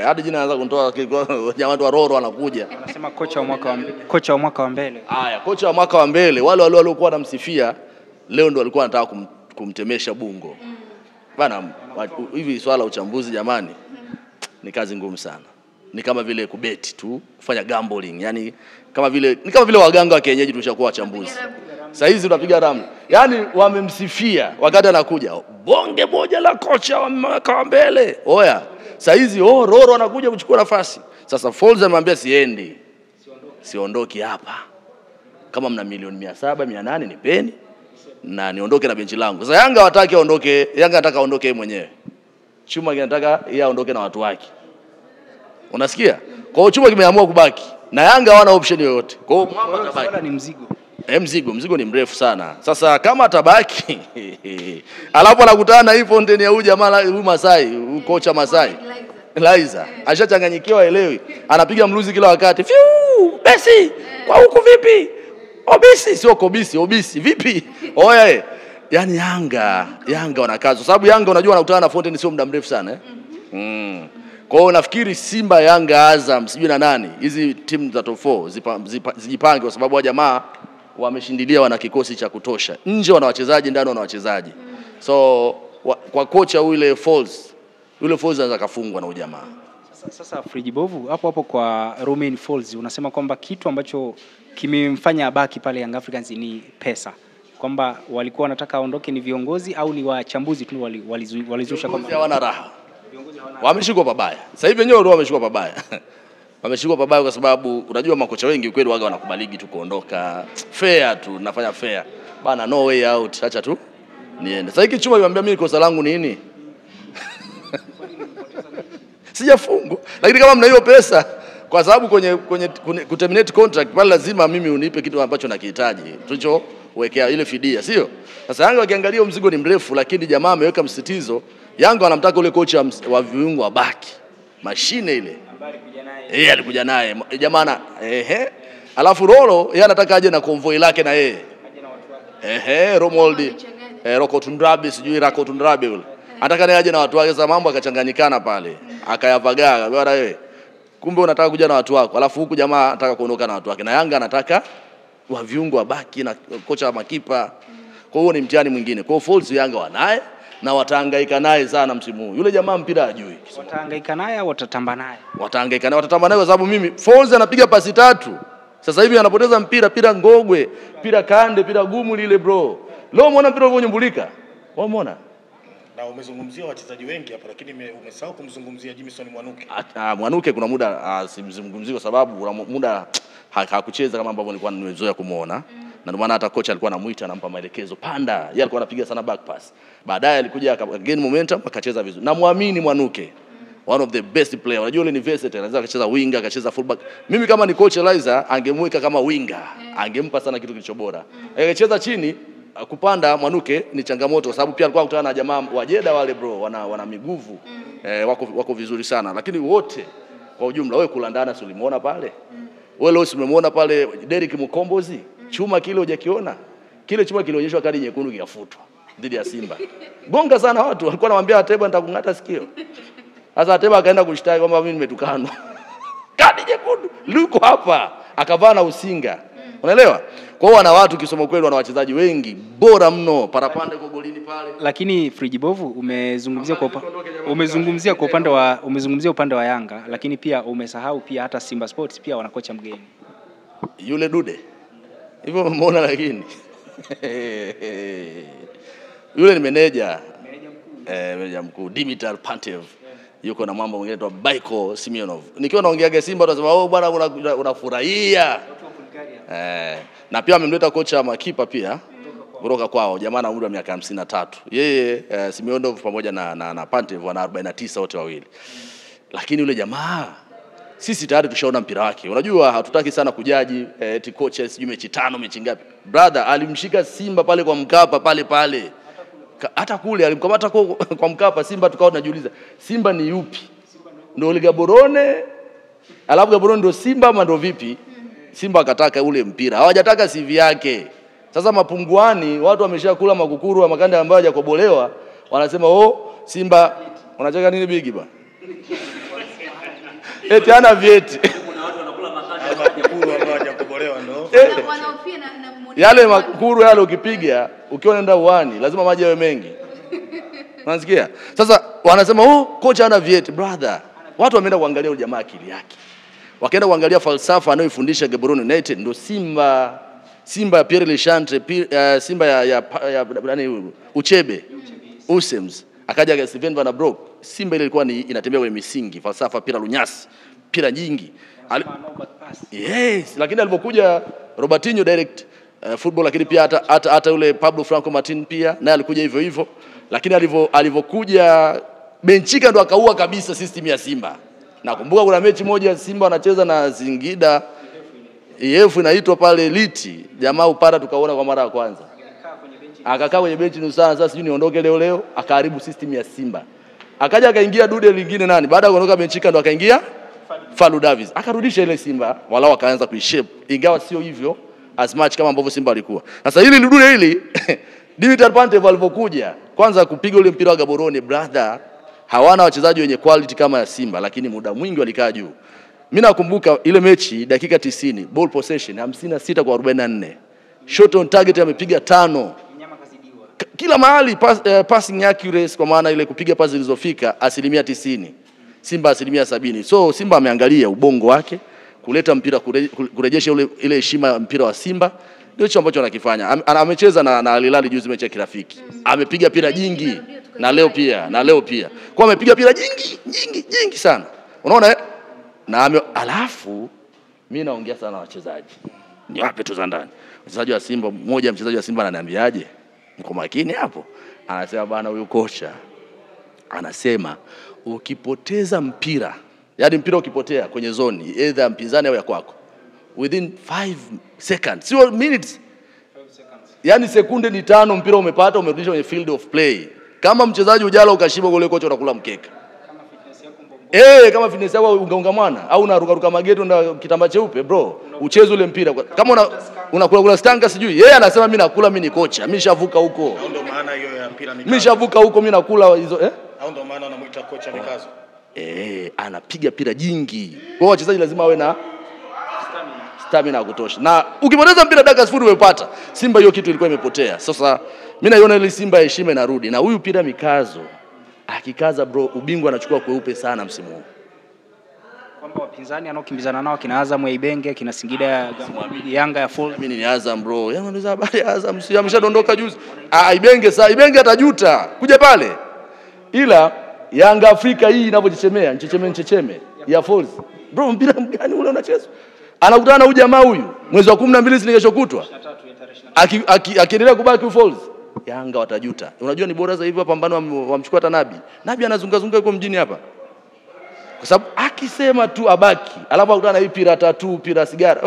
Hadi jina anaanza kutoa jamaa watu wa Roro wanakuja. Anasema kocha wa mwaka wa mbele. Haya, kocha wa mwaka wa mbele, wale waliokuwa wanamsifia leo ndio walikuwa wanataka kumtemesha bungo. Bana, hivi swala uchambuzi jamani ni kazi ngumu sana. Ni kama vile kubeti tu, kufanya gambling. Yaani ni kama vile waganga wa kienyeji tumeshakuwa wachambuzi. Sasa hizi unapiga ramu. Yaani wamemsifia wakati anakuja. Bonge moja la kocha wa mwaka wa mbele. Oya. Sasa hizi Roro anakuja kuchukua nafasi. Sasa Folz amemwambia siendi. Siondoki hapa. Kama mna milioni 700, 800 nipeni na niondoke na benchi langu. Sasa Yanga hataki aondoke, Yanga anataka aondoke yeye mwenyewe. Chuma kinataka yeye aondoke na watu wake. Unasikia? Kwa hiyo Chuma kimeamua kubaki na Yanga hawana option yoyote. Kwa hiyo Mwamba atabaki. Ni mzigo. Mzigo ni mrefu sana. Sasa kama atabaki alafu anakutana na hii Fontaine ya huyu jamaa huyu Masai, kocha Masai. Liza ashachanganyikiwa elewi. Anapiga mluzi kila wakati. Fiu! Besi! Kwa huku vipi? Obisi sio Kobisi, Obisi vipi? Oye. Yaani Yanga wanakaza. Sababu Yanga unajua wanakutana na Fontaine sio muda mrefu sana Kwa hiyo nafikiri Simba, Yanga, Azam, sijui na nani, hizi timu za top 4 zijipange kwa sababu wa jamaa wameshindilia, wana kikosi cha kutosha. Nje wana wachezaji, ndani wana wachezaji. So kwa kocha yule Folz anaweza kafungwa na ujamaa. Sasa Frijibovu hapo kwa Romain Folz unasema kwamba kitu ambacho kimemfanya abaki pale Young Africans ni pesa. Kwamba walikuwa wanataka aondoke ni viongozi au ni wachambuzi tu walizusha kwamba hawana raha. Wameshikwa pabaya. Sasa hivi wenyewe ndio wameshikwa pabaya. Wameshikwa pabaya kwa sababu unajua makocha wengi ukweli waga wanakubaliki tu kuondoka. Fair tu, nafanya fair. Bana no way out, acha tu niende. Sasa hiki Chuma niambia mimi kosa langu nini? Sijafungu. Lakini kama mna hiyo pesa kwa sababu kwenye kuterminate contract pale lazima mimi unipe kitu ambacho nakihitaji. Tulichowekea ile fidia, sio? Sasa Yanga wakiangalia mzigo ni mrefu lakini jamaa ameweka msitizo. Yanga wanamtaka ule kocha wa viungo abaki. Mashine ile. Alikuja naye. Jamaa alafu Roro yeye anataka aje na convoy lake na yeye. Romuald Rokotundrabe sijui Rakotundrabe yule. Anataka naye aje na watu wake. Sasa mambo akachanganyikana pale. Akayavagaa. Bwana wewe. Kumbe unataka kuja na watu wako. Alafu huku jamaa anataka kuondoka na watu wake. Na Yanga anataka wa viungo abaki na kocha wa makipa. Kwa hiyo ni mtihani mwingine. Kwa hiyo Folz Yanga wanaye na watahangaika naye sana msimu huu. Yule jamaa mpira hajui. Watahangaika naye au watatamba naye? Watahangaika naye, watatamba naye kwa sababu mimi Folz anapiga pasi 3. Sasa hivi anapoteza mpira ngogwe, mpira kande, mpira gumu lile bro. Leo umeona mpira ulivyonyumbulika? Umeona? Na umezungumzia wachezaji wengi hapa lakini umesahau kumzungumzia Jimson Mwanuke. Mwanuke kuna muda simzungumzii kwa sababu kuna muda hakucheza kama ambavyo nilikuwa nimezoea kumuona. Na ndio maana hata kocha alikuwa anamuita anampa maelekezo panda. Yeye alikuwa anapiga sana back pass. Baadaye alikuja again momentum akacheza vizuri. Na muamini Mwanuke. One of the best player. Unajua yule ni versatile, anaweza akacheza winger, akacheza fullback. Mimi kama ni coach Liza angemweka kama winger. Angempa sana kitu kilicho bora. Angecheza chini kupanda Mwanuke ni changamoto kwa sababu pia alikuwa anakutana na jamaa wa Jeddah wale bro, wana miguvu. Wako vizuri sana. Lakini wote kwa ujumla wewe kulandana si ulimuona pale? Wewe leo umemuona pale Derrick Mukombozi? Chuma kile hujakiona? Kile chuma kilionyeshwa kadi nyekundu kikafutwa dhidi ya Simba. Gonga sana watu, walikuwa wanamwambia Ateba nitakungata sikio. Sasa Ateba akaenda kushtaki kwamba mimi nimetukanwa. Kadi nyekundu, luko hapa, akavaa na usinga. Unaelewa? Kwa hiyo wana watu kisoma kweli wana wachezaji wengi bora mno, Parapanda kwa golini pale. Lakini Frijibovu umezungumzia upande wa Yanga, lakini pia umesahau pia hata Simba Sports pia wana kocha mgeni. Yule Dude. Hivyo umeona lakini. Yule ni meneja mkuu Dimitar Pantev. Yuko na mambo mengine tu Baiko Simeonov. Nikiwa naongeaga Simba tunasema bwana unafurahia. Na pia amemleta kocha makipa pia kutoka kwao. Jamaa na umri wa miaka 53. Yeye Simeonov pamoja na Pantev wana 49 wote wawili. Lakini yule jamaa sisi tayari tushaona mpira wake. Unajua hatutaki sana kujaji eti coaches sijui mechi 5 mechi ngapi. Brother alimshika Simba pale kwa Mkapa pale. Hata kule alimkamata kwa Mkapa Simba tukao tunajiuliza Simba ni yupi? Ndio ile Gaborone? Alafu Gaborone ndio Simba ama ndio vipi? Simba akataka ule mpira. Hawajataka CV yake. Sasa mapunguani watu wameshakula makukuru wa makanda ambayo hajakobolewa wanasema Simba unacheka nini bigi bwana? eti hana vyeti. Kuna watu wanakula makanda makukuru ambao hawajakobolewa ndo. Wanaofia na Yale makuru yale ukipiga ukiwa unaenda uani lazima maji yawe mengi. Unasikia? Sasa wanasema kocha hana vyeti. Brother, watu wameenda kuangalia yule jamaa akili yake. Wakaenda kuangalia falsafa anayofundisha Gaborone United, ndo Simba ya Pierre Lechantre, Simba ya Uchebe, Usems. Akaja Steven Van Broek. Simba ile ilikuwa inatembea kwenye misingi, falsafa pira lunyasi, pira nyingi. Yes, lakini alipokuja Robertinho direct football, lakini pia hata yule Pablo Franco Martin pia naye alikuja hivyo hivyo, lakini alivokuja Benchika ndo akaua kabisa system ya Simba. Nakumbuka kuna mechi moja Simba wanacheza na Singida, EF inaitwa pale Liti, jamaa upara tukaona kwa mara ya kwanza. Akakaa kwenye benchi nusu saa, sasa sijui niondoke leo, akaharibu system ya Simba. Akaja akaingia dude lingine nani? Baada ya kuondoka Benchika ndo akaingia Fadlu Davis. Akarudisha ile Simba, walao akaanza kuishape. Ingawa sio hivyo as much kama ambavyo Simba walikuwa. Sasa hili dude hili Dimitar Pantev alipokuja, kwanza kupiga ule mpira wa Gaborone, brother, hawana wachezaji wenye quality kama ya Simba, lakini muda mwingi walikaa juu. Mimi nakumbuka ile mechi dakika 90, ball possession 56 kwa 44. Shot on target amepiga 5. Kila mahali passing accuracy, kwa maana ile kupiga pasi zilizofika 90%. Simba 70%. So Simba ameangalia ubongo wake kuleta mpira, kurejesha ile heshima ya mpira wa Simba. Ndio hicho ambacho anakifanya. Amecheza na Al Hilal juzi mechi ya kirafiki. Amepiga pira jingi na leo pia. Kwa amepiga pira jingi sana. Unaona alafu mimi naongea sana na wachezaji. Ni wapi tu za ndani. Mchezaji wa Simba, mmoja mchezaji wa Simba ananiambiaje? Mko makini hapo? Anasema bana, huyu kocha anasema ukipoteza mpira, yaani mpira ukipotea kwenye zoni either mpinzani au ya kwako, within 5 seconds, sio minutes, 5 seconds, yaani sekunde ni 5, mpira umepata, umerudisha kwenye field of play. Kama mchezaji ujala ukashiba gole, kocha unakula mkeka. Kama fitness yako mbongo, kama fitness yako ungaunga mwana au unaruka mageto na kitambaa cheupe, bro, ucheze ule mpira. Kama unakula stanga sijui, yeye anasema mimi nakula, mimi ni kocha, mimi nishavuka huko. Ndio maana hiyo ya mpira mikazo. Mimi nishavuka huko, mimi nakula hizo au ndio maana anamuita kocha mikazo. Anapiga pira jingi. Kwa wachezaji lazima awe na stamina ya kutosha. Na ukipoteza mpira dakika 0 umepata. Simba hiyo kitu ilikuwa imepotea. Sasa mimi naiona ile Simba heshima inarudi. Na huyu pira mikazo akikaza, bro, ubingwa anachukua kweupe sana msimu huu. Kwamba wapinzani anaokimbizana nao kina Azam ya Ibenge, kina Singida Yanga ya Fall. Mimi ni Azam, bro. Yanga ndio habari ya Azam, si ameshadondoka juzi. Ibenge atajuta kuja pale. Ila Yanga Afrika hii inavyochechemea, nchecheme ya Falls. Bro, mpira gani ule unachezwa? Anakutana na huyu jamaa huyu mwezi wa 12 kesho kutwa. Akiendelea kubaki Falls, Yanga watajuta. Unajua ni bora zaidi wapambano wamchukua hata Nabi anazunga yuko mjini hapa. Kwa sababu akisema tu abaki, alafu akutana na hii pira tatu, pira sigara.